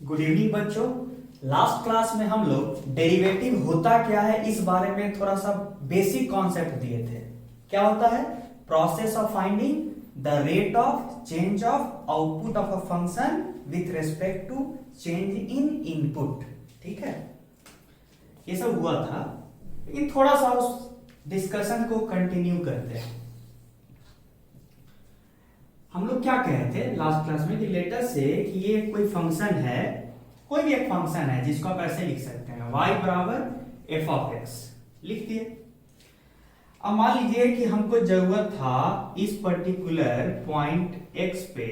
Good evening बच्चों। Last class में हम लोग डेरिवेटिव होता क्या है इस बारे में थोड़ा सा बेसिक कॉन्सेप्ट दिए थे। क्या होता है? Process of finding the rate of change of output of a function with respect to change in input. ठीक है, ये सब हुआ था, लेकिन थोड़ा सा उस डिस्कशन को कंटिन्यू करते हैं। हम लोग क्या कह रहे थे लास्ट क्लास में कि लेटर से कि ये कोई फंक्शन है, कोई भी एक फंक्शन है जिसको आप ऐसे लिख सकते हैं y बराबर एफ ऑफ एक्स लिख दिए। अब मान लीजिए कि हमको जरूरत था इस पर्टिकुलर पॉइंट x पे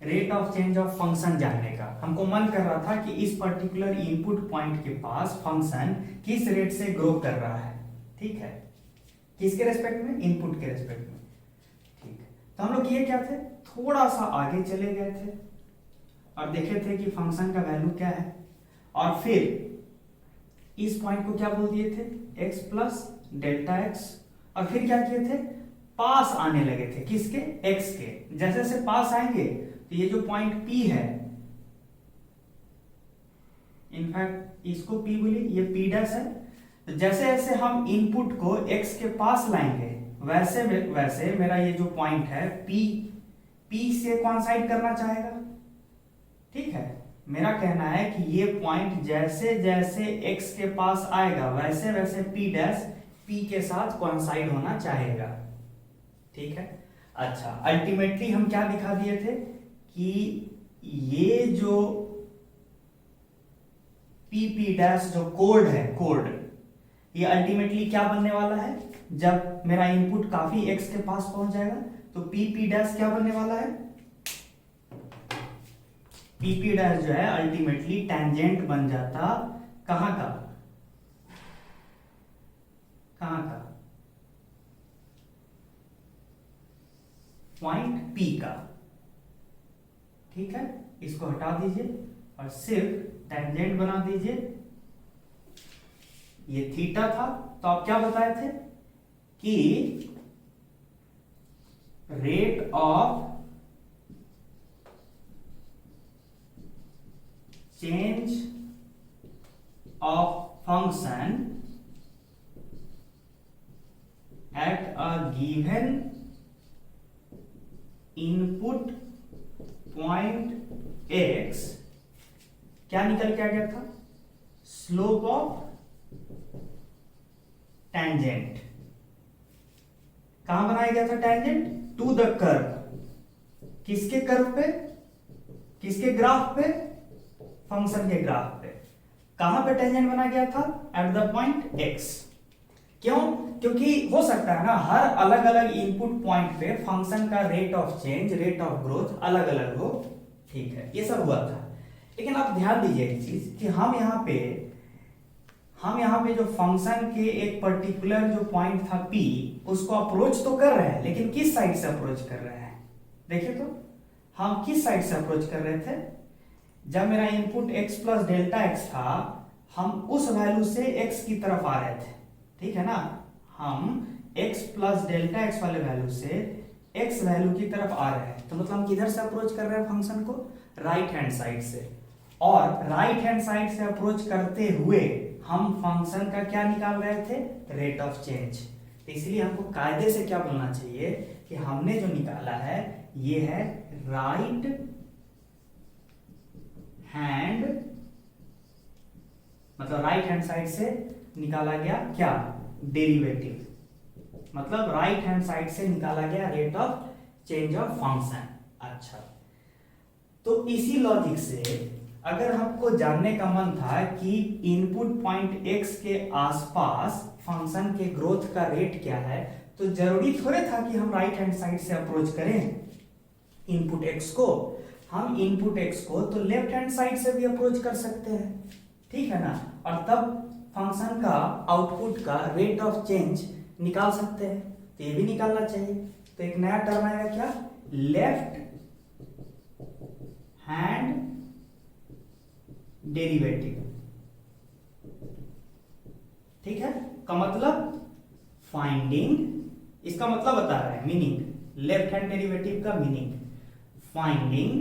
rate of change of function जानने का। हमको मन कर रहा था कि इस पर्टिकुलर इनपुट पॉइंट के पास फंक्शन किस रेट से ग्रो कर रहा है। ठीक है, किसके रेस्पेक्ट में? इनपुट के रेस्पेक्ट में। ठीक है, तो हम लोग ये क्या थे, थोड़ा सा आगे चले गए थे और देखे थे कि फंक्शन का वैल्यू क्या है, और फिर इस पॉइंट को क्या बोल दिए थे, x प्लस डेल्टा एक्स। और फिर क्या किए थे, पास आने लगे थे किसके, x के। जैसे जैसे पास आएंगे तो ये जो पॉइंट P है, इनफैक्ट इसको P बोलिए, ये P डैश है। तो जैसे जैसे हम इनपुट को x के पास लाएंगे वैसे वैसे मेरा ये जो पॉइंट है P से कॉन्साइड करना चाहेगा। ठीक है, मेरा कहना है कि ये पॉइंट जैसे जैसे x के पास आएगा वैसे वैसे P डैश P के साथ कॉन्साइड होना चाहेगा। ठीक है, अच्छा, अल्टीमेटली हम क्या दिखा दिए थे कि ये जो P डैश जो कोड है, कोड ये अल्टीमेटली क्या बनने वाला है, जब मेरा इनपुट काफी x के पास पहुंच जाएगा तो P डैश क्या बनने वाला है, P डैश जो है अल्टीमेटली टेंजेंट बन जाता कहां का, कहां का, पॉइंट P का। ठीक है, इसको हटा दीजिए और सिर्फ टेंजेंट बना दीजिए। ये थीटा था, तो आप क्या बताए थे कि rate of change of function at a given input point x क्या निकल के आ गया था, स्लोप ऑफ टेंजेंट। कहां बनाया गया था टेंजेंट, टू द कर्व। किसके कर्व पे, किसके ग्राफ पे, फंक्शन के ग्राफ पे। कहां पे टेंजेंट बना गया था, एट द पॉइंट x। क्यों? क्योंकि हो सकता है ना हर अलग अलग इनपुट पॉइंट पे फंक्शन का rate of change, rate of growth अलग अलग हो। ठीक है, ये सब हुआ था, लेकिन आप ध्यान दीजिए एक चीज कि हम यहाँ पे जो फंक्शन के एक पर्टिकुलर जो पॉइंट था P, उसको अप्रोच तो कर रहे हैं, लेकिन किस साइड से अप्रोच कर रहे हैं, देखिए तो हम किस साइड से अप्रोच कर रहे थे। जब मेरा input x plus delta x था, हम उस वैल्यू से x की तरफ आ रहे थे। ठीक है ना, हम x प्लस डेल्टा एक्स वाले वैल्यू से x वैल्यू की तरफ आ रहे हैं, तो मतलब हम किधर से अप्रोच कर रहे हैं फंक्शन को, राइट हैंड साइड से। और राइट हैंड साइड से अप्रोच करते हुए हम फंक्शन का क्या निकाल रहे थे, रेट ऑफ चेंज। तो इसलिए हमको कायदे से क्या बोलना चाहिए कि हमने जो निकाला है ये है राइट हैंड, मतलब राइट हैंड साइड से निकाला गया क्या, डेरिवेटिव। मतलब राइट हैंड साइड से निकाला गया rate of change of function. अच्छा, तो इसी लॉजिक से अगर हमको जानने का मन था कि इनपुट पॉइंट x के आसपास फंक्शन के ग्रोथ का रेट क्या है, तो जरूरी थोड़े था कि हम राइट हैंड साइड से अप्रोच करें इनपुट x को। हम इनपुट x को तो लेफ्ट हैंड साइड से भी अप्रोच कर सकते हैं। ठीक है ना, और तब फंक्शन का आउटपुट का रेट ऑफ चेंज निकाल सकते हैं। तो ये भी निकालना चाहिए। तो एक नया टर्म आएगा क्या, लेफ्ट हैंड डेरिवेटिव। ठीक है, का मतलब फाइंडिंग, इसका मतलब बता रहा है मीनिंग, लेफ्ट हैंड डेरिवेटिव का meaning, finding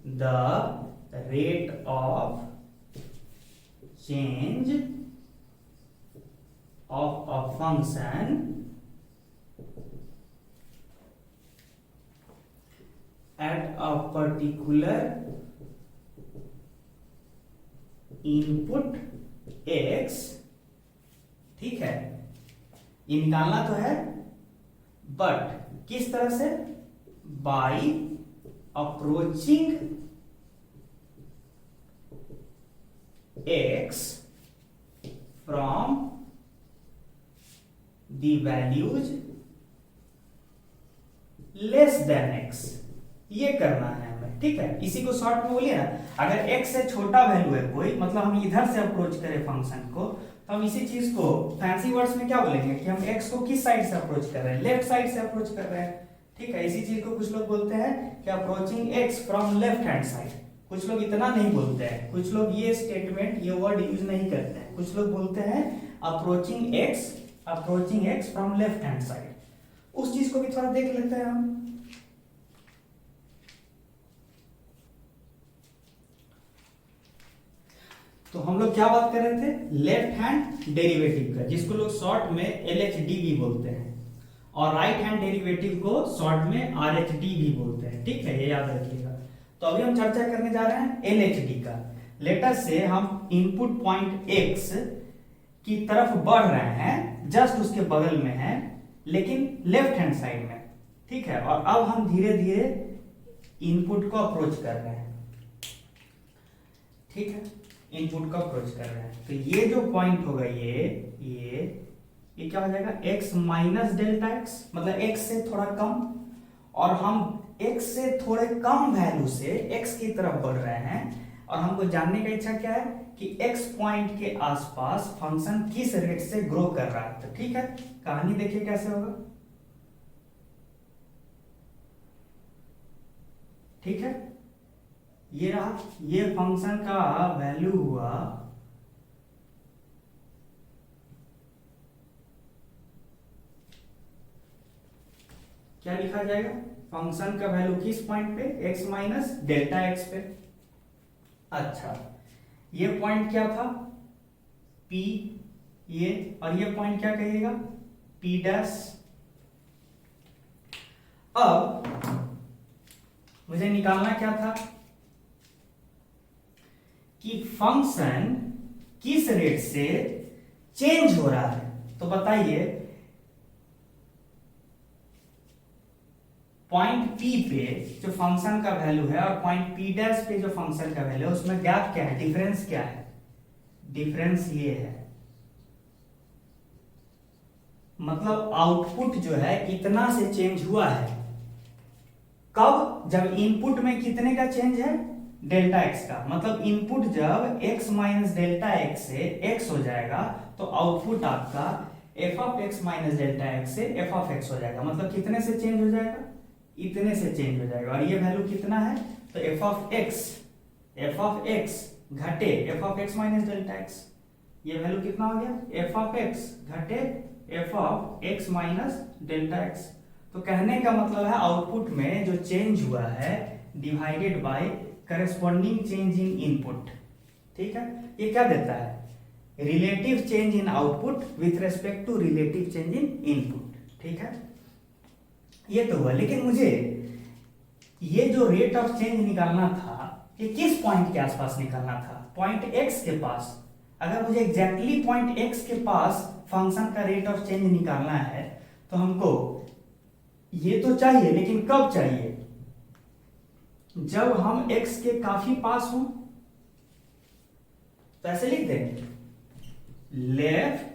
the rate of change of a function at a particular input x, ठीक है, ये निकालना तो है, बट किस तरह से? By approaching x from the values less than x, ये करना है हमें, ठीक है। इसी को शॉर्ट में बोलिए ना, अगर x से छोटा वैल्यू है कोई, मतलब हम इधर से अप्रोच करें फंक्शन को, तो हम इसी चीज को फैंसी वर्ड्स में क्या बोलेंगे कि हम x को किस साइड से अप्रोच कर रहे हैं? लेफ्ट साइड से अप्रोच कर रहे हैं, ठीक है। इसी चीज को कुछ लोग बोलते हैं कि approaching x from left hand side. कुछ लोग इतना नहीं बोलते हैं, कुछ लोग ये स्टेटमेंट, ये वर्ड यूज नहीं करते हैं। कुछ लोग बोलते हैं approaching x from left hand side. उस चीज को भी थोड़ा देख लेते हैं हम। तो हम लोग क्या बात कर रहे थे? लेफ्ट हैंड डेरिवेटिव का, जिसको लोग शॉर्ट में LHD भी बोलते हैं, और राइट हैंड डेरिवेटिव को शॉर्ट में RHD भी बोलते हैं, ठीक है, ये याद रखिएगा। तो अभी हम चर्चा करने जा रहे हैं LHD का। लेटर से हम इनपुट पॉइंट x की तरफ बढ़ रहे हैं, जस्ट उसके बगल में है, लेकिन लेफ्ट हैंड साइड में, ठीक है। और अब हम धीरे धीरे इनपुट को अप्रोच कर रहे हैं, ठीक है, इनपुट को अप्रोच कर रहे हैं। तो ये जो पॉइंट होगा, ये क्या हो जाएगा? x माइनस डेल्टा x, मतलब x से थोड़ा कम, और हम x से थोड़े कम वैल्यू से x की तरफ बढ़ रहे हैं। और हमको जानने का इच्छा क्या है कि x पॉइंट के आसपास फंक्शन किस रेट से ग्रो कर रहा है। तो ठीक है, कहानी देखिए कैसे होगा, ठीक है। ये रहा, ये फंक्शन का वैल्यू हुआ क्या लिखा जाएगा? फंक्शन का वैल्यू किस पॉइंट पे? x माइनस डेल्टा x पे। अच्छा, ये पॉइंट क्या था? P, ये, और ये पॉइंट क्या कहिएगा? P dash. अब मुझे निकालना क्या था कि फंक्शन किस रेट से चेंज हो रहा है। तो बताइए, पॉइंट P पे जो फंक्शन का वैल्यू है और पॉइंट P डैश पे जो फंक्शन का वैल्यू है, उसमें गैप क्या है? डिफरेंस क्या है? डिफरेंस ये है, मतलब आउटपुट जो है इतना से चेंज हुआ है। कब? जब इनपुट में कितने का चेंज है? डेल्टा x का। मतलब इनपुट जब x माइनस डेल्टा x से x हो जाएगा, तो आउटपुट आपका f of x minus delta x से f ऑफ x हो जाएगा। मतलब कितने से चेंज हो जाएगा? इतने से चेंज हो जाएगा। और ये वैल्यू कितना है? तो f ऑफ x घटे f of x minus delta x, ये वैल्यू कितना हो गया? f ऑफ x घटे f of x minus delta x। तो कहने का मतलब है आउटपुट में जो चेंज हुआ है divided by corresponding change in input, ठीक है। ये क्या देता है? Relative change in output with respect to relative change in input, ठीक है। ये तो हुआ, लेकिन मुझे ये जो रेट ऑफ चेंज निकालना था, ये किस पॉइंट के आसपास निकालना था? पॉइंट x के पास। अगर मुझे एग्जैक्टली पॉइंट x के पास फंक्शन का रेट ऑफ चेंज निकालना है, तो हमको ये तो चाहिए, लेकिन कब चाहिए? जब हम x के काफी पास हो। तो ऐसे लिख देंगे, लेफ्ट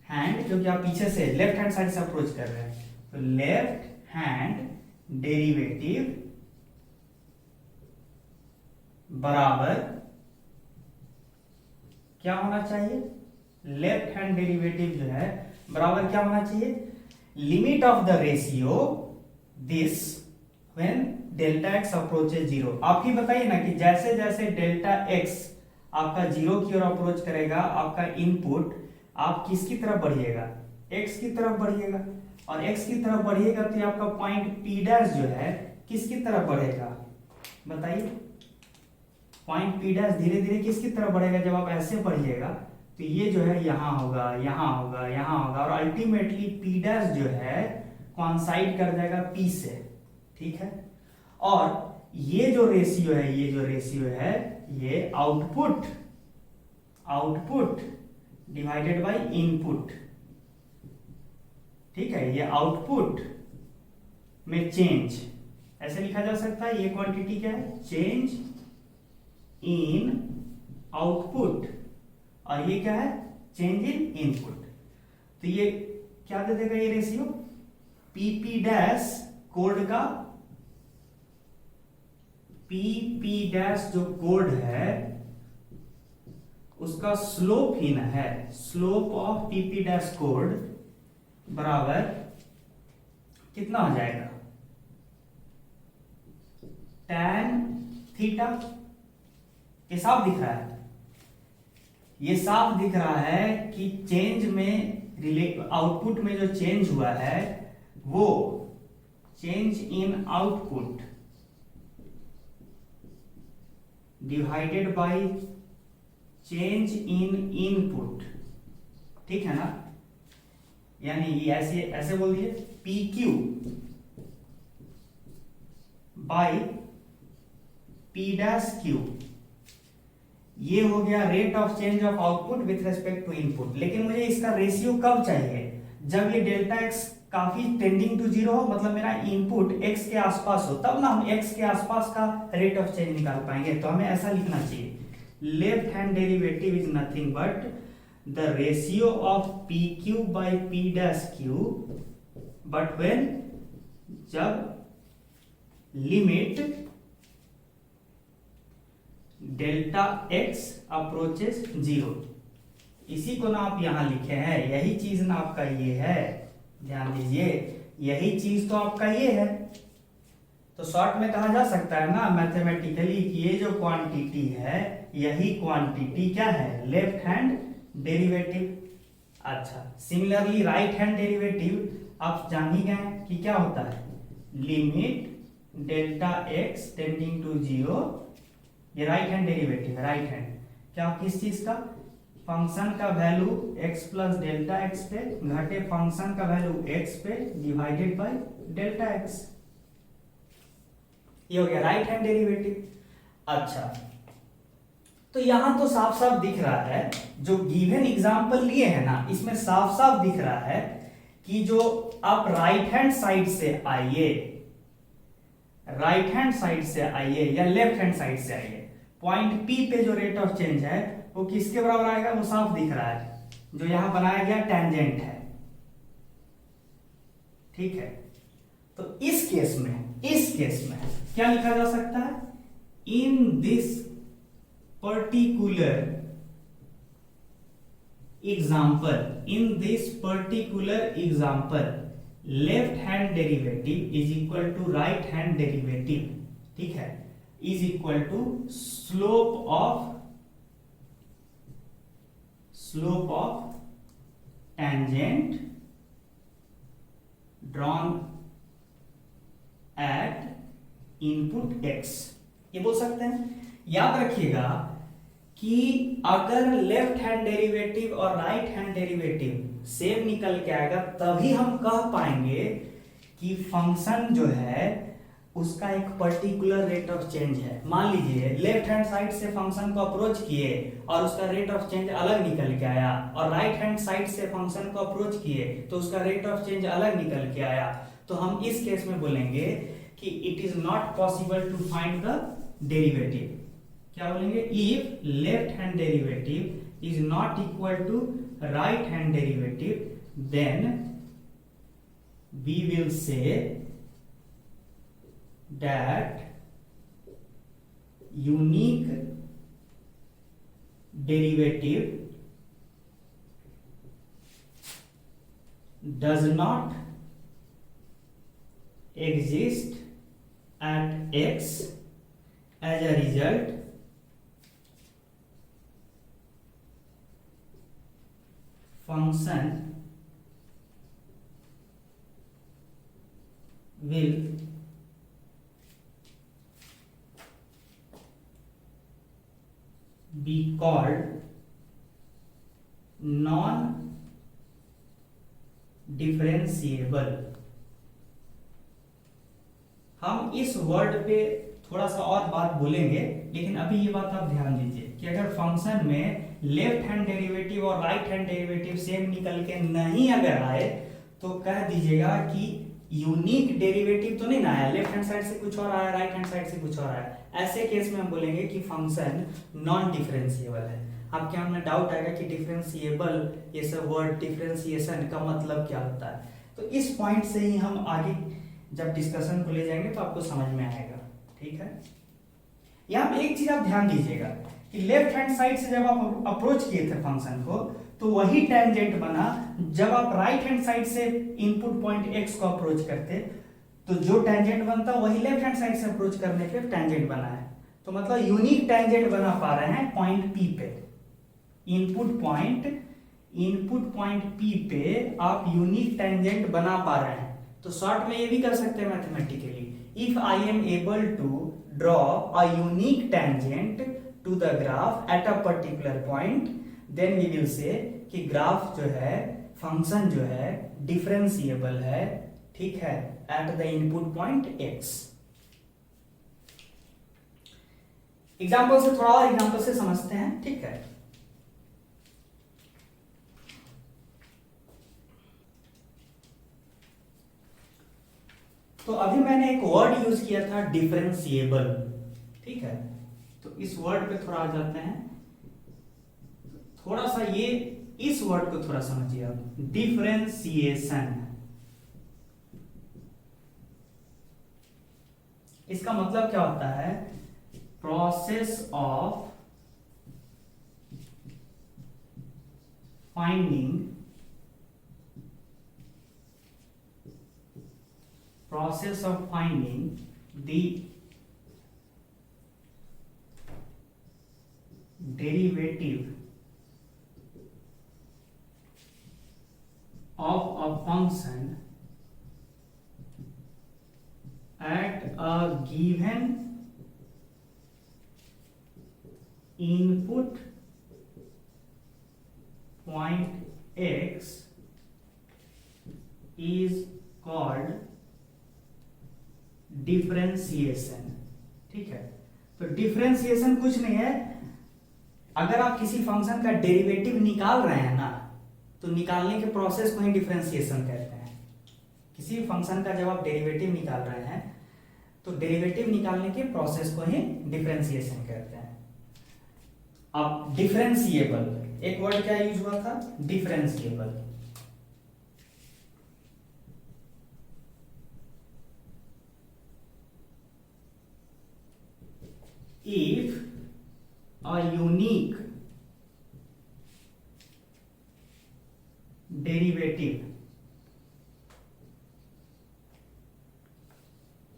हैंड, क्योंकि आप पीछे से लेफ्ट हैंड साइड से अप्रोच कर रहे हैं, तो लेफ्ट हैंड डेरिवेटिव बराबर क्या होना चाहिए? लेफ्ट हैंड डेरिवेटिव जो है बराबर क्या होना चाहिए? Limit of the ratio this when delta x approaches zero. आप ही बताइए ना कि जैसे जैसे डेल्टा x आपका जीरो की ओर अप्रोच करेगा, आपका इनपुट आप किसकी तरफ बढ़िएगा? x की तरफ बढ़िएगा। और x की तरफ बढ़िएगा तो आपका पॉइंट P डैश जो है किसकी तरफ बढ़ेगा बताइए? पॉइंट पी डैश धीरे धीरे किसकी तरफ बढ़ेगा? जब आप ऐसे बढ़िएगा तो ये जो है यहाँ होगा, यहाँ होगा, यहाँ होगा, और अल्टीमेटली पी डैश जो है कॉन्साइड कर जाएगा पी से, ठीक है। और ये जो रेशियो है, ये जो रेशियो है, ये आउटपुट डिवाइडेड बाय इनपुट, ठीक है। ये आउटपुट में चेंज ऐसे लिखा जा सकता है। ये क्वांटिटी क्या है? चेंज इन आउटपुट, और ये क्या है? Change in input. तो ये क्या दे देगा ये रेशियो? पीपी डैश कोड का, पीपी डैश जो कोड है उसका स्लोप ही ना है, slope of PP dash code बराबर कितना हो जाएगा? tan theta. ये साफ दिख रहा है, ये साफ दिख रहा है कि चेंज में आउटपुट में जो चेंज हुआ है वो change in output divided by change in input, ठीक है ना। यानी ये ऐसे बोल दिए, P Q by P dash Q, ये हो गया rate of change of output with respect to input. लेकिन मुझे इसका रेशियो कब चाहिए? जब ये डेल्टा एक्स काफी टेंडिंग टू जीरो हो, मतलब मेरा इनपुट एक्स के आसपास हो, तब ना हम एक्स के आसपास का रेट ऑफ चेंज निकाल पाएंगे। तो हमें ऐसा लिखना चाहिए, left hand derivative is nothing but the ratio of P Q by P dash Q, but when, जब limit delta x approaches zero. इसी को ना आप यहां लिखे हैं, यही चीज ना आपका ये है, ध्यान दीजिए, यही चीज तो आपका ये है। तो शॉर्ट में कहा जा सकता है ना मैथमेटिकली कि ये जो क्वांटिटी है, यही क्वांटिटी क्या है? Left hand derivative. अच्छा, सिमिलरली राइट हैंड डेरिवेटिव आप जान ही गए कि क्या होता है? Limit delta x tending to zero, ये राइट हैंड डेरिवेटिव है। राइट हैंड क्या, किस चीज का? फंक्शन का value x plus delta x पे घटे फंक्शन का वैल्यू x पे डिवाइडेड बाय डेल्टा एक्स, ये हो गया राइट हैंड डेरिवेटिव। अच्छा, तो यहां तो साफ साफ दिख रहा है, जो गिवन एग्जांपल लिए हैं ना, इसमें साफ साफ दिख रहा है कि जो आप राइट हैंड साइड से आइए, राइट हैंड साइड से आइए या लेफ्ट हैंड साइड से आइए, पॉइंट P पे जो रेट ऑफ चेंज है वो किसके बराबर आएगा? वो साफ दिख रहा है, जो यहां बनाया गया टेंजेंट है, ठीक है। तो इस केस में क्या लिखा जा सकता है? In this particular example, left hand derivative is equal to right hand derivative, ठीक है, is equal to slope of tangent drawn at input x, ये बोल सकते हैं। याद रखिएगा कि अगर लेफ्ट हैंड डेरिवेटिव और राइट हैंड डेरिवेटिव सेम निकल के आएगा, तभी हम कह पाएंगे कि फंक्शन जो है उसका एक पर्टिकुलर रेट ऑफ चेंज है। मान लीजिए लेफ्ट हैंड साइड से फंक्शन को अप्रोच किए और उसका रेट ऑफ चेंज अलग निकल के आया, और राइट हैंड साइड से फंक्शन को अप्रोच किए तो उसका रेट ऑफ चेंज अलग निकल के आया, तो हम इस केस में बोलेंगे कि it is not possible to find the derivative. क्या बोलेंगे? If left hand derivative is not equal to right hand derivative, then we will say that unique derivative does not exist at x, as a result function will be called non differentiable. हम इस word पे थोड़ा सा और बात बोलेंगे, लेकिन अभी ये बात आप ध्यान दीजिए कि अगर फंक्शन में लेफ्ट हैंड डेरिवेटिव और राइट हैंड डेरिवेटिव सेम निकल के नहीं अगर आए तो कह दीजिएगा कि यूनिक डेरिवेटिव तो नहीं ना आया, लेफ्ट हैंड साइड से कुछ और आया, राइट हैंड साइड से कुछ और आया। ऐसे केस में हम बोलेंगे कि फंक्शन नॉन डिफरेंशिएबल है। आपके यहाँ डाउट आएगा कि डिफरेंशिएबल, ये सब वर्ड डिफरेंशिएशन का मतलब क्या होता है, तो इस पॉइंट से ही हम आगे जब डिस्कशन को ले जाएंगे तो आपको समझ में आएगा। ठीक है, यहाँ पे एक चीज आप ध्यान दीजिएगा कि लेफ्ट हैंड साइड से जब आप अप्रोच किए थे फंक्शन को तो वही टेंजेंट बना जब आप राइट हैंड साइड से इनपुट पॉइंट x को अप्रोच करते, तो जो टेंजेंट बनता वही लेफ्ट हैंड साइड से अप्रोच करने पे टेंजेंट बना है। तो मतलब यूनिक टेंजेंट बना पा रहे हैं पॉइंट P पे, इनपुट पॉइंट P पे आप यूनिक टेंजेंट बना पा रहे हैं। तो शॉर्ट में ये भी कर सकते हैं mathematically, if I am able to draw a unique tangent to the graph at a particular point, then we will say कि ग्राफ जो है, फंक्शन जो है डिफरेंशिएबल है, ठीक है, at the input point x। Example से थोड़ा और एग्जांपल से समझते हैं। ठीक है, तो अभी मैंने एक वर्ड यूज किया था डिफरेंशिएबल। ठीक है, तो इस वर्ड पे थोड़ा आ जाते हैं, थोड़ा सा ये इस वर्ड को थोड़ा समझिए आप, डिफरेंशिएशन। इसका मतलब क्या होता है, process of finding the derivative of a function at a given input point x is called differentiation. ठीक है, तो डिफरेंशिएशन कुछ नहीं है, अगर आप किसी फंक्शन का डेरिवेटिव निकाल रहे हैं ना, तो निकालने के प्रोसेस को ही डिफरेंशिएशन कहते हैं। किसी भी फंक्शन का जब आप डेरिवेटिव निकाल रहे हैं तो डेरिवेटिव निकालने के प्रोसेस को ही डिफरेंशिएशन कहते हैं। अब डिफरेंशिएबल, एक वर्ड क्या यूज हुआ था, differentiable. If a unique derivative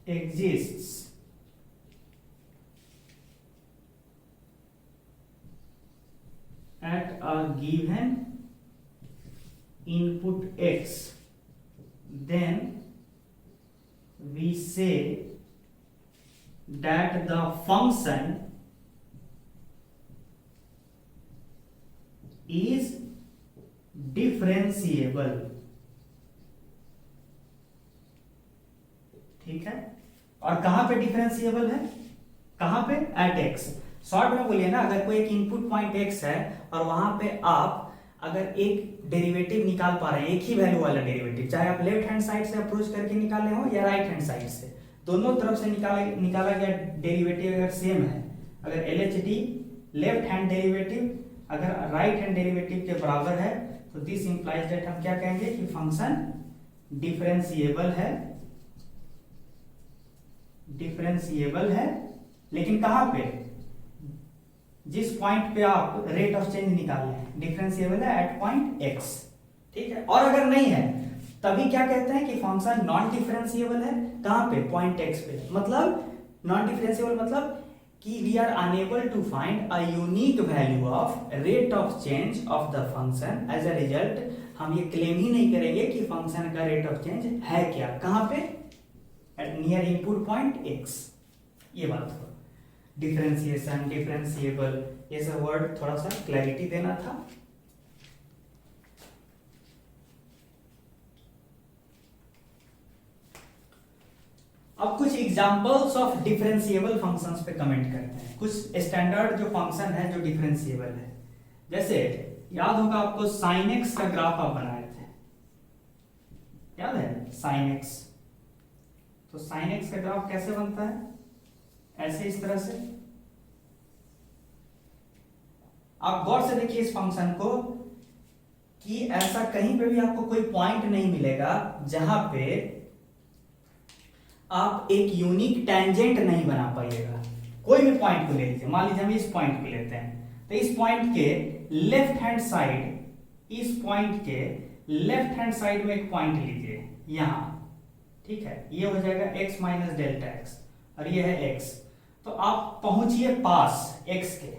exists at a given input x, then we say that the function is differentiable। ठीक है, और कहां पे डिफरेंशिएबल है, कहां पे, एट x। शॉर्ट में बोलिए ना, अगर कोई एक इनपुट पॉइंट x है और वहां पे आप अगर एक डेरिवेटिव निकाल पा रहे हैं, एक ही वैल्यू वाला डेरिवेटिव, चाहे आप लेफ्ट हैंड साइड से अप्रोच करके निकाले हो या राइट हैंड साइड से, दोनों तरफ से निकाला गया डेरिवेटिव अगर सेम है, अगर LHD लेफ्ट हैंड डेरिवेटिव अगर राइट हैंड डेरिवेटिव के बराबर है, तो दिस इंप्लाइज दैट हम क्या कहेंगे कि फंक्शन डिफरेंशिएबल है। लेकिन कहां पे, जिस पॉइंट पे आप रेट ऑफ चेंज निकाल रहे हैं, डिफरेंशिएबल है एट पॉइंट x। ठीक है, और अगर नहीं है तभी क्या कहते हैं कि फंक्शन नॉन डिफरेंशिएबल है, कहां पे, पॉइंट x पे। मतलब नॉन डिफरेंशिएबल मतलब कि we are unable to find a unique value of rate of change of the function. As a result हम ये क्लेम ही नहीं करेंगे कि फंक्शन का रेट ऑफ चेंज है क्या, कहां पे, नियर इनपुट पॉइंट x। ये बात हो। डिफरेंशिएशन, डिफरेंशिएबल, ये सब वर्ड थोड़ा सा क्लैरिटी देना था। अब कुछ एग्जांपल्स ऑफ डिफरेंशिएबल फंक्शंस पे कमेंट करते हैं। कुछ स्टैंडर्ड जो फंक्शन है जो डिफरेंशिएबल है, जैसे याद होगा आपको sin x का ग्राफ आप बनाए थे, याद है sin x। तो sin x का ग्राफ कैसे बनता है? ऐसे, इस तरह से। आप गौर से देखिए इस फंक्शन को कि ऐसा कहीं पे भी आपको कोई पॉइंट नहीं मिलेगा जहां पे आप एक यूनिक टेंजेंट नहीं बना पाइएगा। कोई भी पॉइंट को ले लीजिए, मान लीजिए हम इस पॉइंट को लेते हैं, तो इस पॉइंट के लेफ्ट हैंड साइड, इस पॉइंट के लेफ्ट हैंड साइड में एक पॉइंट लीजिए यहां, ठीक है, ये हो जाएगा x माइनस डेल्टा एक्स और ये है x। तो आप पहुंचिए पास x के,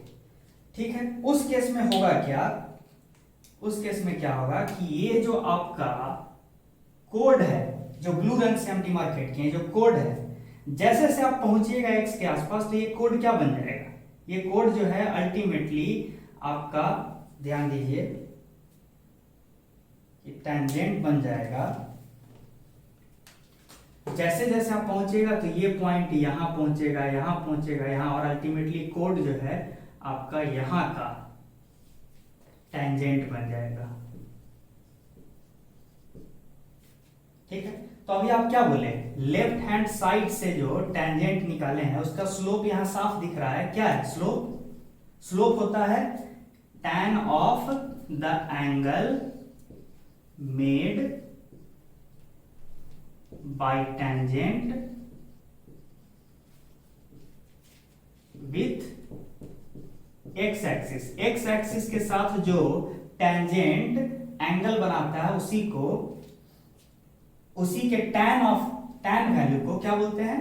ठीक है। उस केस में होगा क्या, उस केस में क्या होगा कि ये जो आपका कोड है, जो ब्लू रंग से हम डिमार्केट किए, जो कोड है, जैसे से आप पहुंचिएगा x के आसपास, तो ये कोड क्या बन जाएगा? ये कोड जो है अल्टीमेटली आपका, ध्यान दीजिए, ये टेंजेंट बन जाएगा। जैसे जैसे आप पहुंचेगा तो ये पॉइंट यहां पहुंचेगा, यहां पहुंचेगा, यहां, और अल्टीमेटली कोड जो है आपका यहां का टेंजेंट बन जाएगा, ठीक है। तो अभी आप क्या बोले, लेफ्ट हैंड साइड से जो टेंजेंट निकाले हैं उसका स्लोप यहां साफ दिख रहा है। क्या है स्लोप? स्लोप होता है tan of the angle made by tangent with x axis. X axis के साथ जो टेंजेंट एंगल बनाता है उसी को, उसी के tan वैल्यू को क्या बोलते हैं?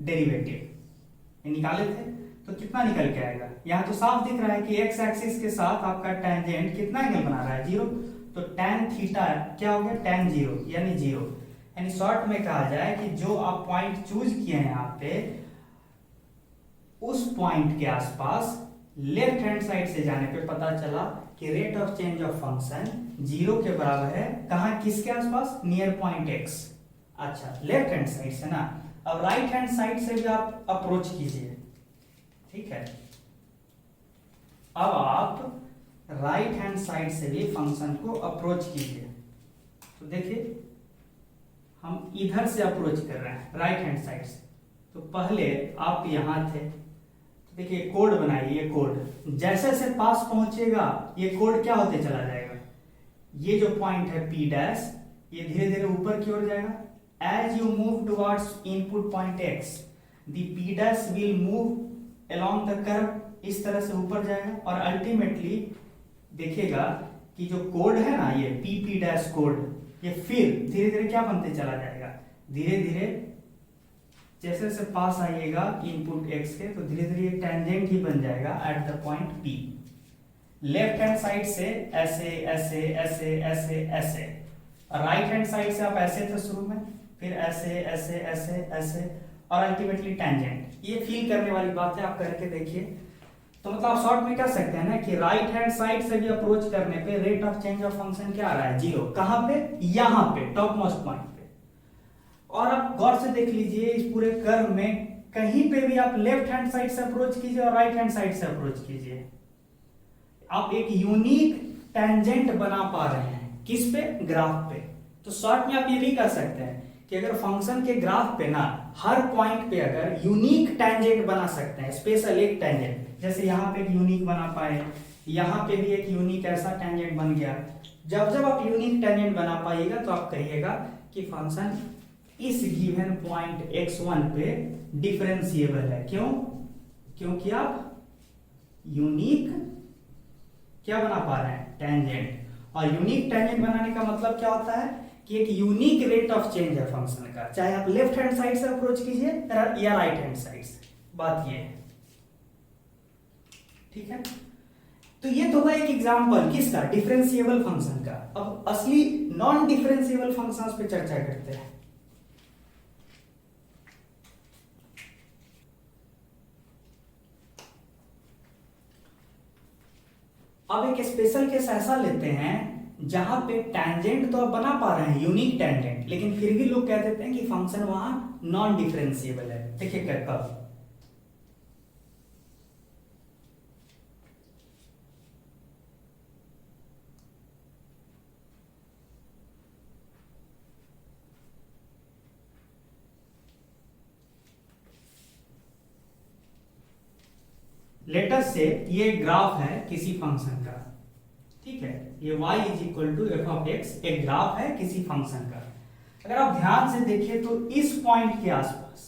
डेरिवेटिव। निकाले थे तो कितना निकल के आएगा? यहां तो साफ दिख रहा है कि एक्स एक्सिस के साथ आपका टेंजेंट कितना एंगल बना रहा है? 0। तो tan थीटा क्या हो गया? tan 0 यानी 0। यानी शॉर्ट में कहा जाए कि जो आप पॉइंट चूज किए हैं यहां पे, उस पॉइंट के आसपास लेफ्ट हैंड साइड से जाने पे पता चला कि rate of change of function 0 के बराबर है। कहां? किसके आसपास? Near point x। अच्छा, लेफ्ट हैंड साइड से ना। अब राइट हैंड साइड से भी आप अप्रोच कीजिए, ठीक है। अब आप राइट हैंड साइड से भी फंक्शन को अप्रोच कीजिए। तो देखिए हम इधर से अप्रोच कर रहे हैं राइट हैंड साइड से। तो पहले आप यहां थे, तो देखिए कोड बनाइए। ये कोड जैसे से पास पहुंचेगा ये कोड क्या होते चला जाएगा? ये जो पॉइंट है P डैश, ये धीरे धीरे ऊपर की ओर जाएगा। As you move towards input point x, the P dash will move along the curve, इस तरह से ऊपर जाएगा और अल्टीमेटली देखिएगा कि जो कोड है ना, ये P डैश कोड, ये फिर धीरे धीरे क्या बनते चला जाएगा? धीरे धीरे जैसे जैसे पास आइएगा इनपुट x के, तो धीरे धीरे ये टेंजेंट ही बन जाएगा at the point P। Left hand side से ऐसे ऐसे ऐसे ऐसे ऐसे, राइट हैंड साइड से आप ऐसे थे शुरू में, फिर ऐसे ऐसे ऐसे ऐसे और अल्टीमेटली टेंजेंट। ये फील करने वाली बात है, आप करके देखिए। तो मतलब आप शॉर्ट में कह सकते हैं ना कि राइट हैंड साइड से भी अप्रोच करने पे rate of change of function क्या आ रहा है? 0। कहां पे? यहां पे, टॉप मोस्ट पॉइंट पे। और आप गौर से देख लीजिए इस पूरे कर्व में कहीं पे भी आप लेफ्ट हैंड साइड से अप्रोच कीजिए और राइट हैंड साइड से अप्रोच कीजिए, आप एक यूनिक टेंजेंट बना पा रहे हैं। किस पे? ग्राफ पे। तो शॉर्ट में आप ये भी कह सकते हैं कि अगर फंक्शन के ग्राफ पे ना हर पॉइंट पे अगर यूनिक टेंजेंट बना सकते हैं, स्पेशल एक टेंजेंट, जैसे यहां पे एक यूनिक बना पाए, यहां पे भी एक यूनिक ऐसा टेंजेंट बन गया। जब जब आप यूनिक टेंजेंट बना पाइएगा तो आप कहिएगा कि फंक्शन इस गिवन पॉइंट x1 पे डिफरेंशिएबल है। क्यों? क्योंकि आप यूनिक क्या बना पा रहे हैं? टेंजेंट। और यूनिक टेंजेंट बनाने का मतलब क्या होता है कि एक यूनिक रेट ऑफ चेंज है फंक्शन का, चाहे आप लेफ्ट हैंड साइड से अप्रोच कीजिए या राइट हैंड साइड से। बात ये है, ठीक है। तो ये तो हुआ एक एग्जांपल किसका? डिफरेंशिएबल फंक्शन का। अब असली नॉन डिफरेंशिएबल फंक्शंस पे चर्चा करते हैं। अब एक स्पेशल केस ऐसा लेते हैं जहां पे टेंजेंट तो आप बना पा रहे हैं, यूनिक टेंजेंट, लेकिन फिर भी लोग कह देते हैं कि फंक्शन वहां नॉन डिफरेंशिएबल है। देखिए क्या कब, लेटर से ये ग्राफ है किसी फंक्शन का, ठीक है, ये y is equal to F of X एक ग्राफ है किसी फंक्शन का। अगर आप ध्यान से देखिए तो इस पॉइंट के आसपास,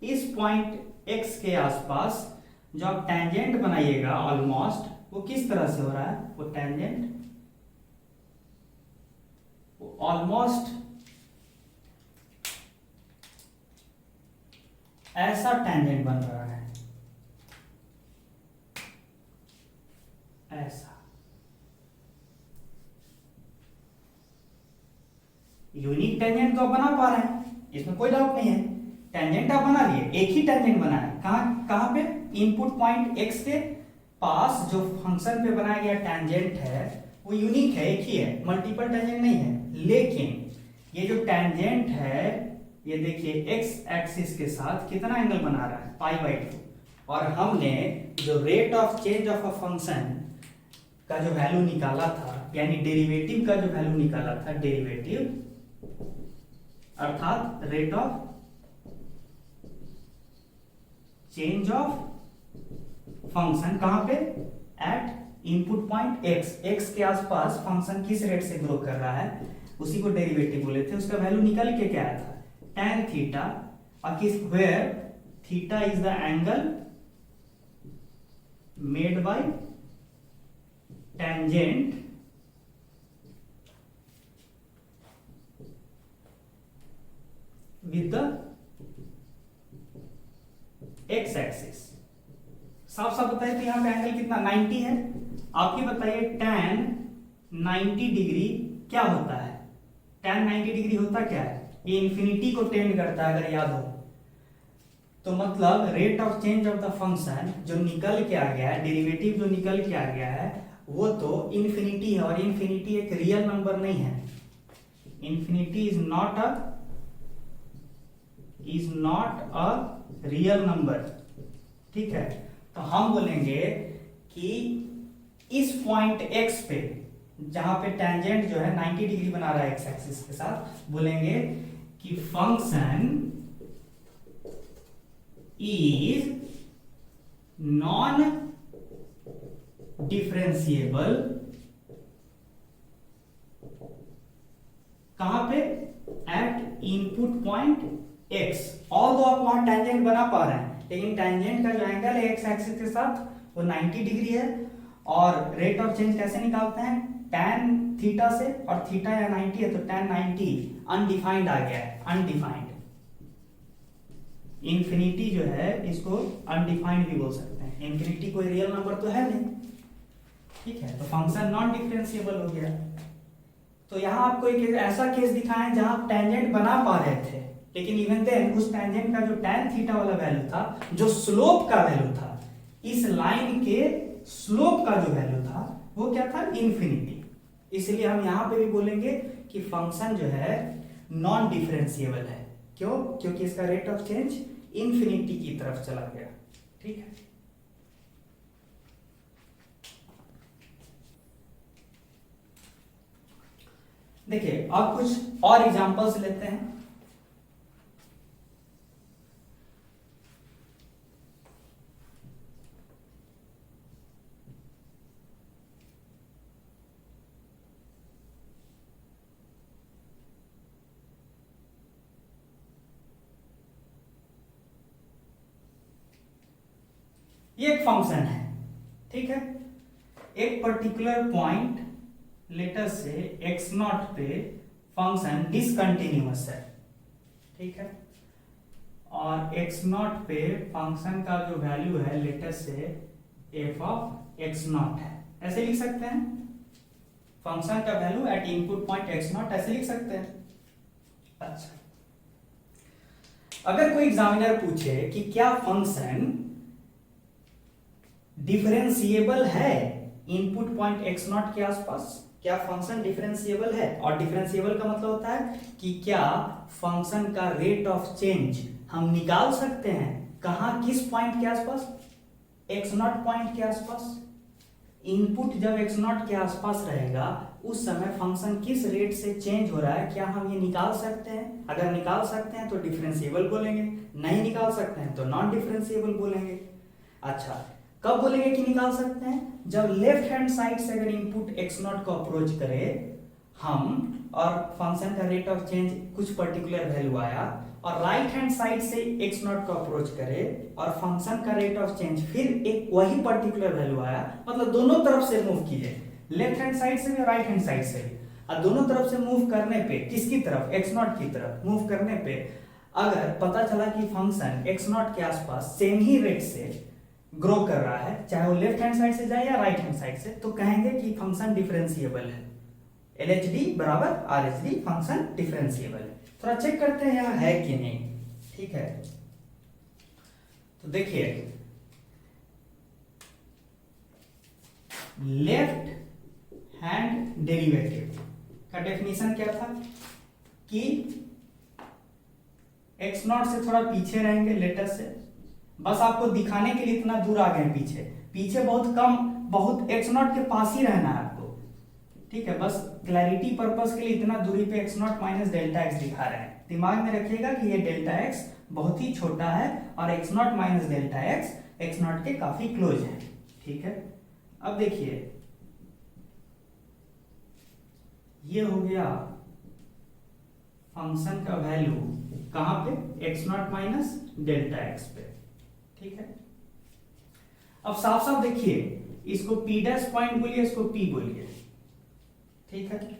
इस पॉइंट x के आसपास जो आप टेंजेंट बनाइएगा ऑलमोस्ट, वो किस तरह से हो रहा है, वो टेंजेंट ऑलमोस्ट ऐसा टेंजेंट बन रहा है, ऐसा। यूनिक टेंजेंट तो आप बना पा रहे हैं, इसमें कोई डाउट नहीं है, टेंजेंट आप बना लिए, एक ही टेंजेंट बना है, कहां कहां पे, इनपुट पॉइंट x के पास जो फंक्शन पे बनाया गया टेंजेंट है वो यूनिक है, एक ही है, मल्टीपल टेंजेंट नहीं है। लेकिन ये जो टेंजेंट है ये देखिए x एक्सिस के साथ कितना एंगल बना रहा है, π/2, और हमने जो rate of change of a function का जो वैल्यू निकाला था, यानी डेरिवेटिव का जो वैल्यू निकाला था, डेरिवेटिव अर्थात rate of change of function, कहां पे, एट इनपुट पॉइंट x के आसपास फंक्शन किस रेट से ग्रो कर रहा है उसी को डेरिवेटिव बोले थे, उसका वैल्यू निकल के क्या आया था, tan थीटा, और किस, where theta is the angle made by tangent with the x axis. साफ साफ बताइए तो यहां पे एंगल कितना, 90 है। आप ही बताइए tan 90 डिग्री क्या होता है, tan 90 डिग्री होता क्या है, ये इंफिनिटी को टेंड करता है, अगर याद हो तो। मतलब rate of change of the function जो निकल के आ गया है, डेरिवेटिव जो निकल के आ गया है, वो तो इंफिनिटी है, और इंफिनिटी एक रियल नंबर नहीं है, infinity is not a real number, ठीक है। तो हम बोलेंगे कि इस पॉइंट x पे जहां पे टेंजेंट जो है 90 डिग्री बना रहा है x एक्सिस के साथ, बोलेंगे कि फंक्शन इज नॉन डिफरेंशिएबल, कहां पे, at input point x। Although आप वहां टेंजेंट बना पा रहे हैं, लेकिन टेंजेंट का जो एंगल है x एक्सिस के साथ वो 90 डिग्री है, और रेट ऑफ चेंज कैसे निकालते हैं, tan थीटा से, और थीटा या 90 है तो tan 90 अनडिफाइंड आ गया है, अनडिफाइंड। इंफिनिटी जो है इसको अनडिफाइंड भी बोल सकते हैं, इंफिनिटी कोई रियल नंबर तो है नहीं, ठीक है, तो फंक्शन नॉन डिफरेंशिएबल हो गया। तो यहां आपको एक ऐसा केस दिखाएं जहां आप टेंजेंट बना पा रहे थे, लेकिन इवन देन उस टेंजेंट का जो tan थीटा वाला वैल्यू था, जो स्लोप का वैल्यू था, इस लाइन के स्लोप का जो वैल्यू था वो क्या था, इंफिनिटी। इसलिए हम यहां पे भी बोलेंगे कि फंक्शन जो है नॉन डिफरेंशिएबल है। क्यों, क्योंकि इसका रेट ऑफ चेंज इंफिनिटी की तरफ चला गया, ठीक है। देखिए अब कुछ और एग्जांपल्स लेते हैं। ये एक फंक्शन है, ठीक है, एक पर्टिकुलर पॉइंट लेटर से x0 पे फंक्शन डिसकंटिन्यूअस है, ठीक है, और x0 पे फंक्शन का जो वैल्यू है लेटर से f ऑफ x0 है, ऐसे लिख सकते हैं, फंक्शन का value eight input point x0 ऐसे लिख सकते हैं। अच्छा, अगर कोई एग्जामिनर पूछे कि क्या फंक्शन डिफरेंशिएबल है इनपुट पॉइंट x नॉट के आसपास? क्या फंक्शन डिफरेंशिएबल है? और डिफरेंशिएबल का मतलब होता है कि क्या फंक्शन का रेट ऑफ चेंज हम निकाल सकते हैं कहां, किस पॉइंट के आसपास? x नॉट पॉइंट के आसपास। इनपुट जब x नॉट के आसपास रहेगा उस समय फंक्शन किस रेट से चेंज हो रहा है, क्या हम ये निकाल सकते हैं? अगर निकाल सकते हैं तो डिफरेंशिएबल बोलेंगे, नहीं निकाल सकते हैं तो नॉन डिफरेंशिएबल बोलेंगे। अच्छा, कब बोलेंगे कि निकाल सकते हैं? जब लेफ्ट हैंड साइड से अगर इनपुट x नॉट को अप्रोच करे हम और फंक्शन का रेट ऑफ चेंज कुछ पर्टिकुलर वैल्यू आया, और राइट हैंड साइड से x नॉट को अप्रोच करे और फंक्शन का रेट ऑफ चेंज फिर एक वही पर्टिकुलर वैल्यू आया, मतलब दोनों तरफ से मूव कीजिए, लेफ्ट हैंड साइड से भी और राइट हैंड साइड से भी, और दोनों तरफ से मूव करने पे किसकी तरफ? x नॉट की तरफ मूव करने पे अगर पता चला कि फंक्शन x नॉट के आसपास सेम ही रेट से ग्रो कर रहा है, चाहे वो लेफ्ट हैंड साइड से जाए या राइट हैंड साइड से, तो कहेंगे कि फंक्शन डिफरेंशिएबल है। LHD बराबर RHD, फंक्शन डिफरेंशिएबल है। थोड़ा चेक करते हैं यहाँ है कि नहीं, ठीक है? तो देखिए, लेफ्ट हैंड डेरिवेटिव का डेफिनेशन क्या था कि x नॉट से थोड़ा पीछे रहेंगे लेटर से, बस आपको दिखाने के लिए इतना दूर आ गए पीछे, पीछे बहुत कम, बहुत x नॉट के पास ही रहना है आपको, ठीक है? बस क्लैरिटी पर्पस के लिए इतना दूरी पे x not minus delta x दिखा रहे हैं। दिमाग में रखिएगा कि ये डेल्टा x बहुत ही छोटा है और x not minus delta x x not के काफी क्लोज है, ठीक है? अब देखिए, ये हो गया फंक्शन का वैल्यू कहां पे? x not minus delta x पे, ठीक है? अब साफ साफ देखिए, इसको p डैश पॉइंट बोलिए, इसको p बोलिए, ठीक है?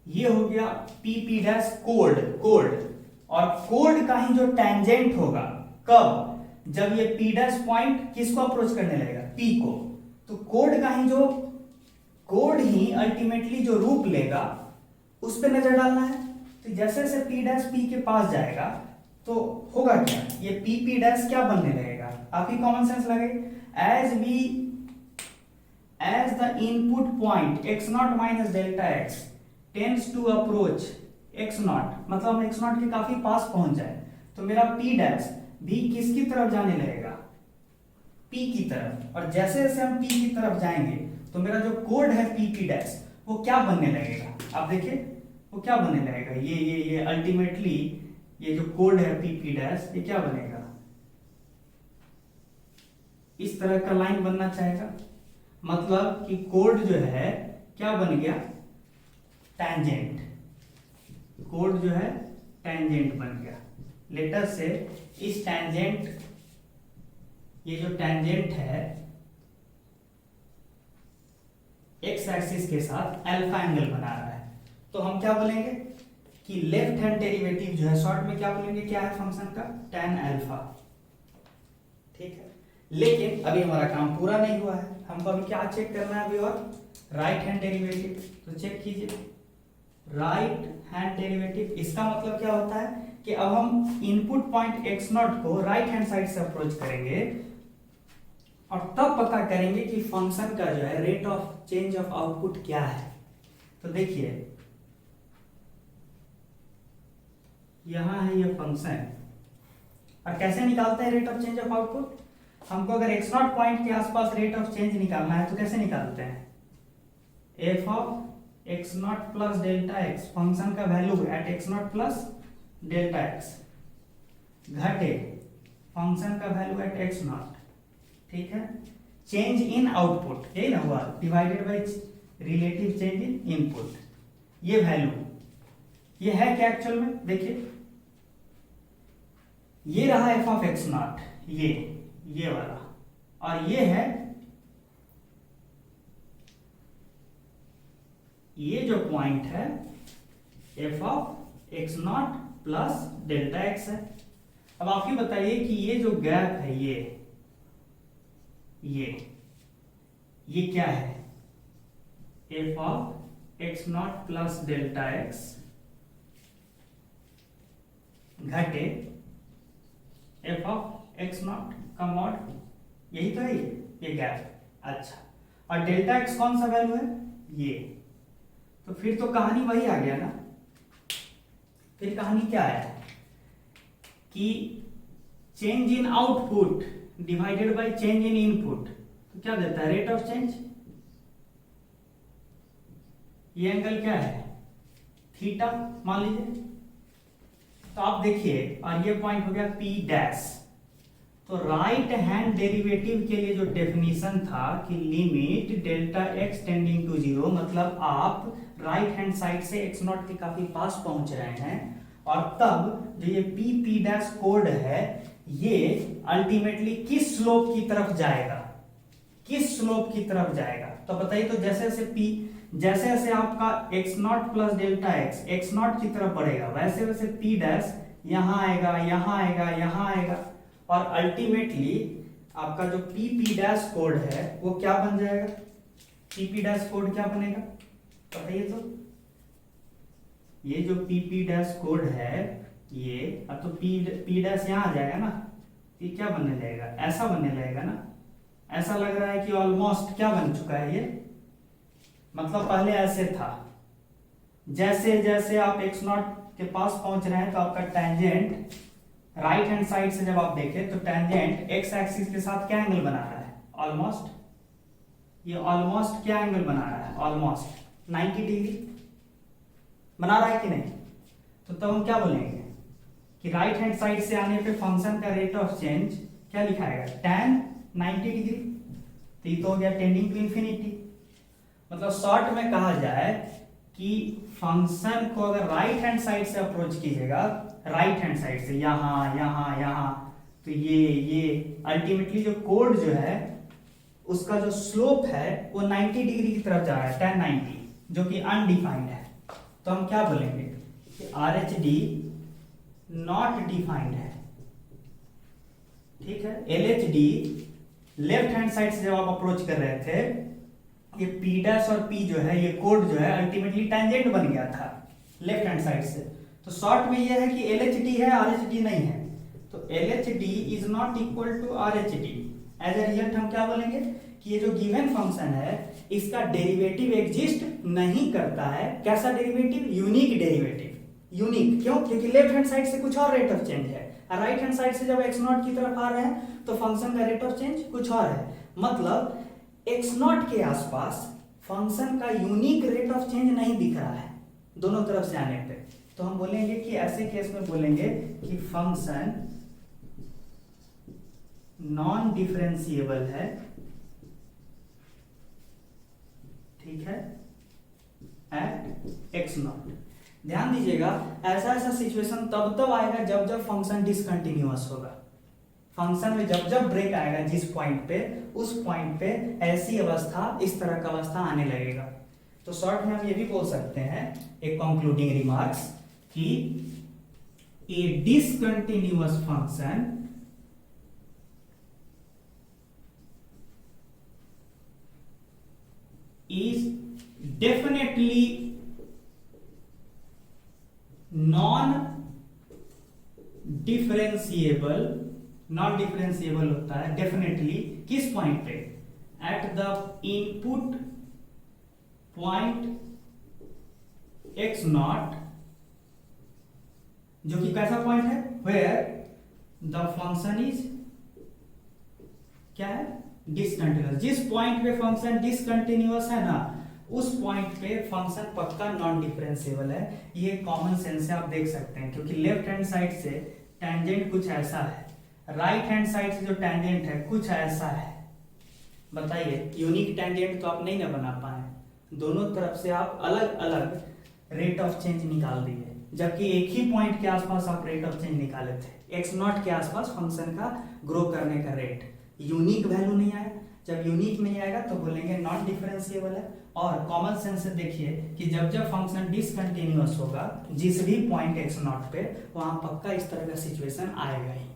ये हो गया p डैश कोड, और कोड का ही जो टेंजेंट होगा कब? जब ये p डैश पॉइंट किसको अप्रोच करने लगेगा? p को। तो कोड का ही जो, कोड ही अल्टीमेटली जो रूप लेगा उस पे नजर डालना है। तो जैसे जैसे p डैश p के पास जाएगा तो होगा क्या? ये p डैश क्या बनने लगेगा? आप ही कॉमन सेंस लगे, as the input point x not minus delta x tends to approach x not, मतलब हम x नॉट के काफी पास पहुंच जाए, तो मेरा p डैश भी किसकी तरफ जाने लगेगा? p की तरफ। और जैसे जैसे हम p की तरफ जाएंगे तो मेरा जो कोड है p डैश वो क्या बनने लगेगा? आप देखिए, वो क्या बनने लगेगा? ये अल्टीमेटली ये जो कोड है p डैश, ये क्या बनेगा? इस तरह का लाइन बनना चाहेगा, मतलब कि कोड जो है क्या बन गया? टेंजेंट। कोड जो है टेंजेंट बन गया। लेटर से इस टेंजेंट, ये जो टेंजेंट है एक्स एक्सिस के साथ अल्फा एंगल बना रहा है, तो हम क्या बोलेंगे कि लेफ्ट हैंड डेरिवेटिव जो है शॉर्ट में क्या बोलेंगे? क्या है फंक्शन का? tan अल्फा, ठीक है? लेकिन अभी हमारा काम पूरा नहीं हुआ है, हमको अभी क्या चेक करना है अभी? और राइट हैंड डेरिवेटिव। तो चेक कीजिए, राइट हैंड डेरिवेटिव, इसका मतलब क्या होता है कि अब हम इनपुट पॉइंट x नॉट को राइट हैंड साइड से अप्रोच करेंगे और तब पता करेंगे कि फंक्शन का जो है rate of change of output क्या है। तो देखिए, यहां है ये फंक्शन, और कैसे निकालते हैं rate of change of output? हमको अगर x नॉट पॉइंट के आसपास रेट ऑफ चेंज निकालना है तो कैसे निकालते हैं? f of x not plus delta x, function का value at x not plus delta x, घटे फंक्शन का वैल्यू एट x नॉट, ठीक है? चेंज इन आउटपुट, यही ना हुआ, divided by relative change in input. ये वैल्यू, ये है क्या एक्चुअल में? देखिए, ये रहा f ऑफ x नॉट, ये वाला, और ये है ये जो पॉइंट है f of x not plus delta x है। अब आप ही बताइए कि ये जो गैप है, ये क्या है? f of x not plus delta x, घटे एफ ऑफ एक्स नॉट का मॉड, यही तो है ये गैप। अच्छा, और डेल्टा एक्स कौन सा वैल्यू है ये, तो फिर तो कहानी वही आ गया ना। फिर कहानी क्या है कि change in output divided by change in input, तो क्या देता है रेट ऑफ चेंज। ये एंगल क्या है थीटा मान लीजिए, तो आप देखिए, और ये पॉइंट हो गया पी डैश। तो राइट हैंड डेरिवेटिव के लिए जो डेफिनेशन था कि limit delta x tending to zero, मतलब आप राइट हैंड साइड से एक्स नॉट के काफी पास पहुंच रहे हैं, और तब जो ये पी पी डैश कोड है ये अल्टीमेटली किस स्लोप की तरफ जाएगा, किस स्लोप की तरफ जाएगा। तो बताइए, तो जैसे जैसे पी, जैसे जैसे आपका x not plus delta x x not की तरफ बढ़ेगा, वैसे वैसे पी डैश यहां आएगा, यहां आएगा, यहां आएगा, और अल्टीमेटली आपका जो पी पी डैश कोड है वो क्या बन जाएगा। पी पी डैश कोड क्या बनेगा बताइए, तो ये जो पी पी डैश कोड है ये, अब तो पी डैश यहां आ जाएगा ना, ये क्या बनने जाएगा, ऐसा बनने लगेगा ना। ऐसा लग रहा है कि ऑलमोस्ट क्या बन चुका है ये, मतलब पहले ऐसे था, जैसे जैसे आप एक्स नॉट के पास पहुंच रहे हैं तो आपका टेंजेंट राइट हैंड साइड से जब आप देखें तो टेंजेंट एक्स एक्सिस के साथ क्या एंगल बना रहा है, ऑलमोस्ट, ये ऑलमोस्ट क्या एंगल बना रहा है, ऑलमोस्ट 90 डिग्री बना रहा है कि नहीं। तो तब हम क्या बोलेंगे कि राइट हैंड साइड से आने पे फंक्शन का रेट ऑफ चेंज क्या लिखाएगा, tan 90 डिग्री। तो ये तो हो गया टेंडिंग टू इंफिनिटी। मतलब शॉर्ट में कहा जाए कि फंक्शन को अगर राइट हैंड साइड से अप्रोच कीजिएगा, राइट हैंड साइड से यहां यहां यहां, तो ये अल्टीमेटली जो कोड जो है उसका जो स्लोप है वो 90 डिग्री की तरफ जा रहा है, tan 90, जो कि अनडिफाइंड है। तो हम क्या बोलेंगे कि are H D not defined है, ठीक है। L H D left hand side से जब आप अप्रोच कर रहे थे, ये पी डैश और पी जो है, ये कोड जो है अल्टीमेटली टेंजेंट बन गया था लेफ्ट हैंड साइड से। तो शॉर्ट में ये है कि एल एच डी है, आर एच डी नहीं है। तो L H D is not equal to R H D. As a result हम क्या बोलेंगे कि ये जो गिवन फंक्शन है इसका डेरिवेटिव एग्जिस्ट नहीं करता है। कैसा डेरिवेटिव, यूनिक डेरिवेटिव। यूनिक क्यों, क्योंकि लेफ्ट हैंड साइड से कुछ और रेट ऑफ चेंज है, राइट हैंड साइड से जब एक्स नॉट की तरफ आ रहे हैं तो फंक्शन का रेट ऑफ चेंज कुछ और है। मतलब एक्स नॉट के आसपास फंक्शन का यूनिक रेट ऑफ चेंज नहीं दिख रहा है दोनों तरफ से आने पे। तो हम बोलेंगे कि ऐसे केस में बोलेंगे कि फंक्शन नॉन डिफरेंशिएबल है, ठीक है, एट एक्स नॉट। ध्यान दीजिएगा, ऐसा ऐसा सिचुएशन तब आएगा जब जब फंक्शन डिसकंटिन्यूअस होगा। फंक्शन में जब जब ब्रेक आएगा जिस पॉइंट पे, उस पॉइंट पे ऐसी अवस्था, इस तरह का अवस्था आने लगेगा। तो शॉर्ट में हम ये भी बोल सकते हैं एक कंक्लूडिंग रिमार्क्स कि a discontinuous function is definitely non-differentiable होता है definitely किस पॉइंट पे, at the input point x naught, जो कि कैसा पॉइंट है, where the function is क्या है, डिसकंटिन्यूअस। जिस पॉइंट पे फंक्शन डिसकंटिन्यूअस है ना, उस पॉइंट पे फंक्शन पक्का नॉन डिफरेंशिएबल है। ये कॉमन सेंस से आप देख सकते हैं, क्योंकि लेफ्ट हैंड साइड से टेंजेंट कुछ ऐसा है, राइट हैंड साइड से जो टेंजेंट है कुछ ऐसा है। बताइए, यूनिक टेंजेंट तो आप नहीं ना बना पाए, दोनों तरफ से आप अलग अलग रेट ऑफ चेंज निकाल दिए, जबकि एक ही पॉइंट के आसपास आप रेट ऑफ चेंज निकाले थे, एक्स नॉट के आसपास फंक्शन का ग्रो करने का रेट। यूनिक वैल्यू नहीं आया, जब यूनिक नहीं आएगा तो बोलेंगे नॉन डिफरेंशिएबल है। और कॉमन सेंस से देखिए कि जब जब फंक्शन डिसकंटिन्यूअस होगा जिस भी पॉइंट एक्स नॉट पे, वहां पक्का इस तरह का सिचुएशन आएगा ही,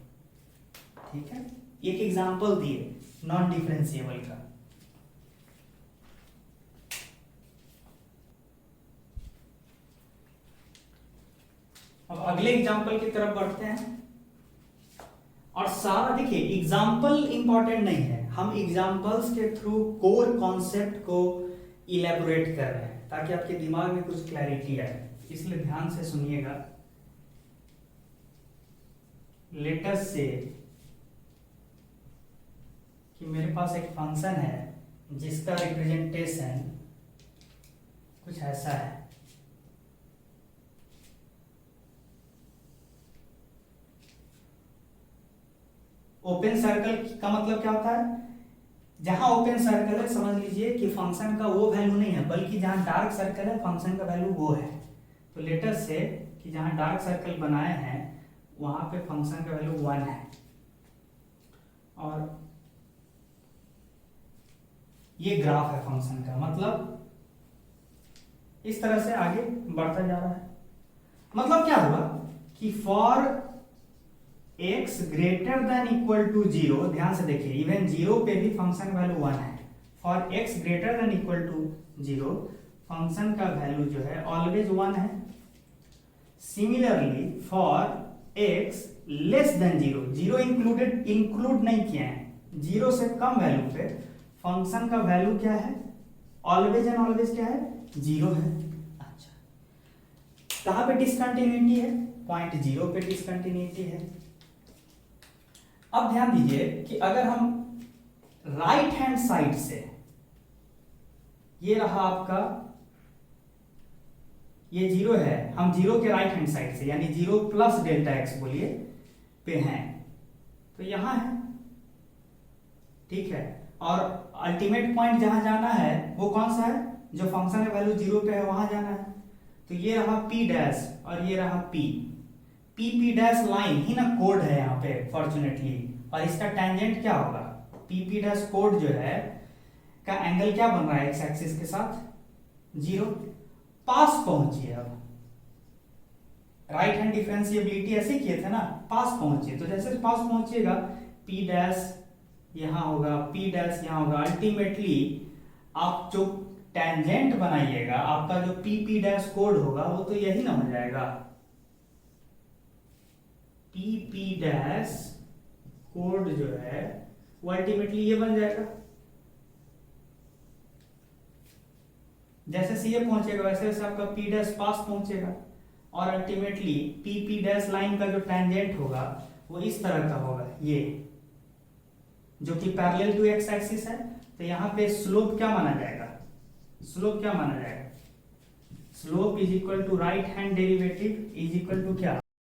ठीक है। एक एग्जांपल दिए नॉन डिफरेंशिएबल का। अब अगले एग्जाम्पल की तरफ बढ़ते हैं। और सारा देखिए एग्जाम्पल इंपॉर्टेंट नहीं है, हम एग्जाम्पल्स के थ्रू कोर कॉन्सेप्ट को इलेबोरेट कर रहे हैं ताकि आपके दिमाग में कुछ क्लैरिटी आए, इसलिए ध्यान से सुनिएगा। लेट अस से कि मेरे पास एक फंक्शन है जिसका रिप्रेजेंटेशन कुछ ऐसा है। ओपन सर्कल का मतलब क्या होता है? जहां ओपन सर्कल है समझ लीजिए कि फंक्शन का वो वैल्यू नहीं है, बल्कि जहां डार्क सर्कल है फंक्शन का वैल्यू वो है। तो लेटर से कि जहां डार्क सर्कल बनाए हैं वहां पे फंक्शन का वैल्यू 1 है, और ये ग्राफ है फंक्शन का, मतलब इस तरह से आगे बढ़ता जा रहा है। मतलब क्या हुआ कि for x greater than equal to 0, ध्यान से देखिए इवन 0 पे भी फंक्शन वैल्यू 1 है। For x greater than equal to 0 function का वैल्यू जो है ऑलवेज 1 है। Similarly for x less than 0, 0 include नहीं किए हैं, 0 से कम वैल्यू पे फंक्शन का वैल्यू क्या है? ऑलवेज एंड ऑलवेज क्या है? 0 है। अच्छा, कहां पे डिसकंटिन्यूटी है? पॉइंट 0 पे डिसकंटिन्यूटी है। अब ध्यान दीजिए कि अगर हम राइट हैंड साइड से, ये रहा आपका, ये 0 है, हम 0 के राइट हैंड साइड से यानी 0 प्लस डेल्टा एक्स बोलिए पे हैं, तो यहां है, ठीक है। और अल्टीमेट पॉइंट जहां जाना है वो कौन सा है? जो फंक्शन का वैल्यू 0 पे है वहां जाना है। तो ये रहा p डैश और ये रहा p डैश लाइन ही ना कोड है यहाँ पे फॉर्चुनेटली, और इसका टेंजेंट क्या होगा? p डैश कोड जो है का एंगल क्या बन रहा है एक्स एक्सिस के साथ? 0। पास पहुंचिए, अब राइट हैंड डिफरेंशिएबिलिटी ऐसे किए थे ना, पास पहुंचिए। तो जैसे पास पहुंचिएगा p डैश यहां होगा, p डैश यहां होगा, अल्टीमेटली आप जो टेंजेंट बनाइएगा आपका जो p डैश कोड होगा वो तो यही ना हो जाएगा। p डैश कोड जो है वो अल्टीमेटली ये बन जाएगा। जैसे सीए पहुंचेगा वैसे वैसे आपका p डैश पास पहुंचेगा, और अल्टीमेटली p डैश लाइन का जो टेंजेंट होगा वो इस तरह का होगा, ये जो कि पैरेलल टू एक्स एक्सिस है। तो यहां पे स्लोप क्या माना जाएगा? स्लोप क्या माना जाएगा? Slope is equal to right hand derivative is equal to क्या?